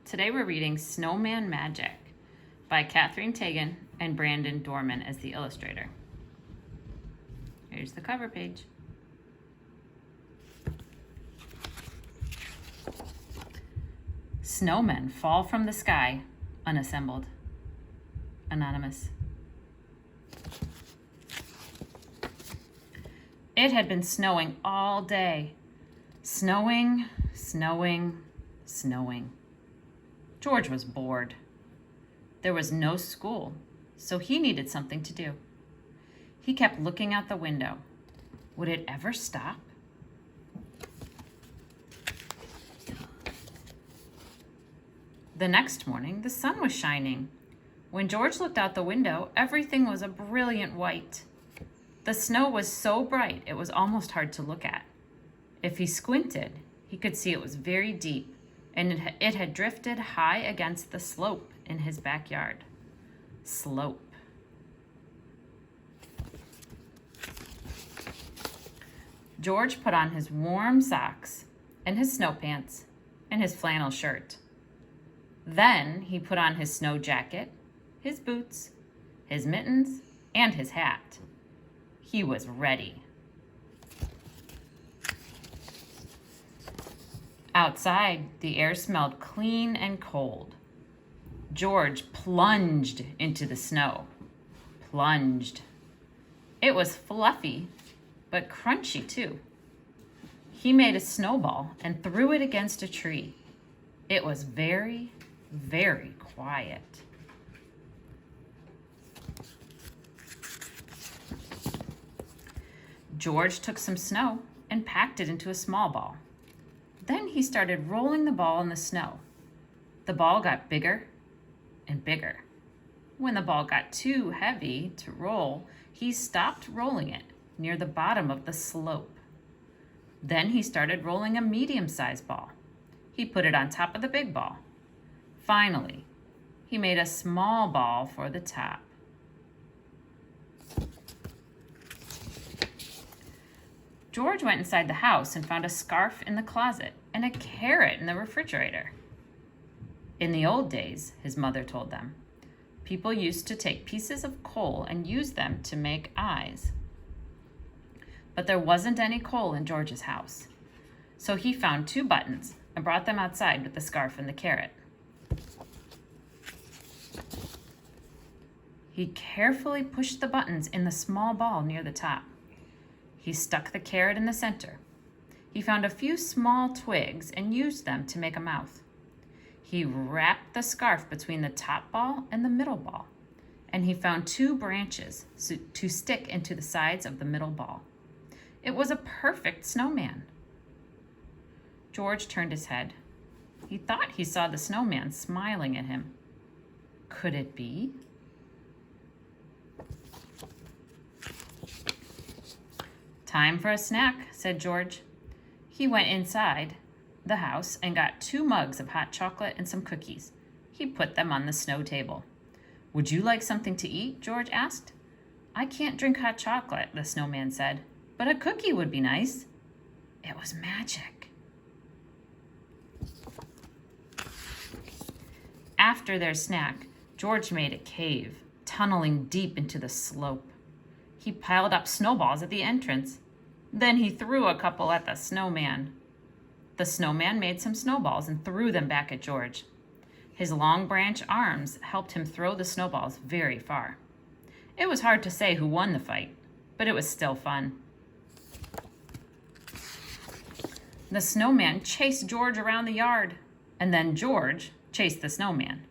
Today we're reading Snowman Magic by Catherine Tegan and Brandon Dorman as the illustrator. Here's the cover page. Snowmen fall from the sky, unassembled. Anonymous. It had been snowing all day. Snowing, snowing, snowing. George was bored. There was no school, so he needed something to do. He kept looking out the window. Would it ever stop? The next morning, the sun was shining. When George looked out the window, everything was a brilliant white. The snow was so bright, it was almost hard to look at. If he squinted, he could see it was very deep, and it had drifted high against the slope in his backyard. Slope. George put on his warm socks and his snow pants and his flannel shirt. Then he put on his snow jacket, his boots, his mittens, and his hat. He was ready. Outside, the air smelled clean and cold. George plunged into the snow. Plunged. It was fluffy, but crunchy too. He made a snowball and threw it against a tree. It was very, very quiet. George took some snow and packed it into a small ball. Then he started rolling the ball in the snow. The ball got bigger and bigger. When the ball got too heavy to roll, he stopped rolling it near the bottom of the slope. Then he started rolling a medium-sized ball. He put it on top of the big ball. Finally, he made a small ball for the top. George went inside the house and found a scarf in the closet and a carrot in the refrigerator. In the old days, his mother told them, people used to take pieces of coal and use them to make eyes. But there wasn't any coal in George's house. So he found 2 buttons and brought them outside with the scarf and the carrot. He carefully pushed the buttons in the small ball near the top. He stuck the carrot in the center. He found a few small twigs and used them to make a mouth. He wrapped the scarf between the top ball and the middle ball, and he found 2 branches to stick into the sides of the middle ball. It was a perfect snowman. George turned his head. He thought he saw the snowman smiling at him. Could it be? Time for a snack, said George. He went inside the house and got 2 mugs of hot chocolate and some cookies. He put them on the snow table. Would you like something to eat? George asked. I can't drink hot chocolate, the snowman said, but a cookie would be nice. It was magic. After their snack, George made a cave, tunneling deep into the slope. He piled up snowballs at the entrance. Then he threw a couple at the snowman. The snowman made some snowballs and threw them back at George. His long branch arms helped him throw the snowballs very far. It was hard to say who won the fight, but it was still fun. The snowman chased George around the yard, and then George chased the snowman.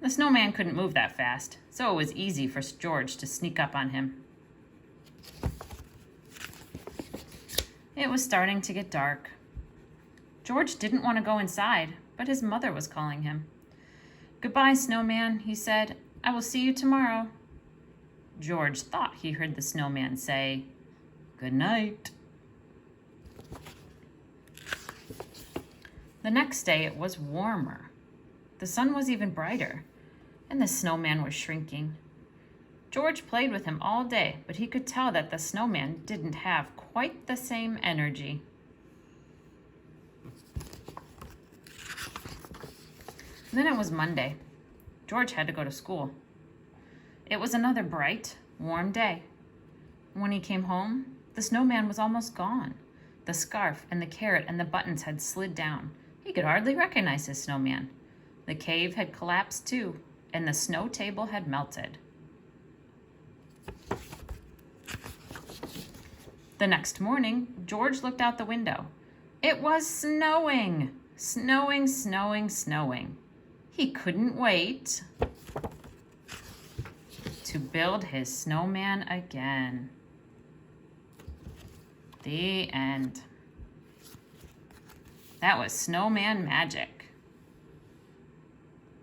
The snowman couldn't move that fast, so it was easy for George to sneak up on him. It was starting to get dark. George didn't want to go inside, but his mother was calling him. Goodbye, snowman, he said. I will see you tomorrow. George thought he heard the snowman say, good night. The next day it was warmer. The sun was even brighter, and the snowman was shrinking. George played with him all day, but he could tell that the snowman didn't have quite the same energy. Then it was Monday. George had to go to school. It was another bright, warm day. When he came home, the snowman was almost gone. The scarf and the carrot and the buttons had slid down. He could hardly recognize his snowman. The cave had collapsed too, and the snow table had melted. The next morning, George looked out the window. It was snowing! Snowing, snowing, snowing. He couldn't wait to build his snowman again. The end. That was Snowman magic.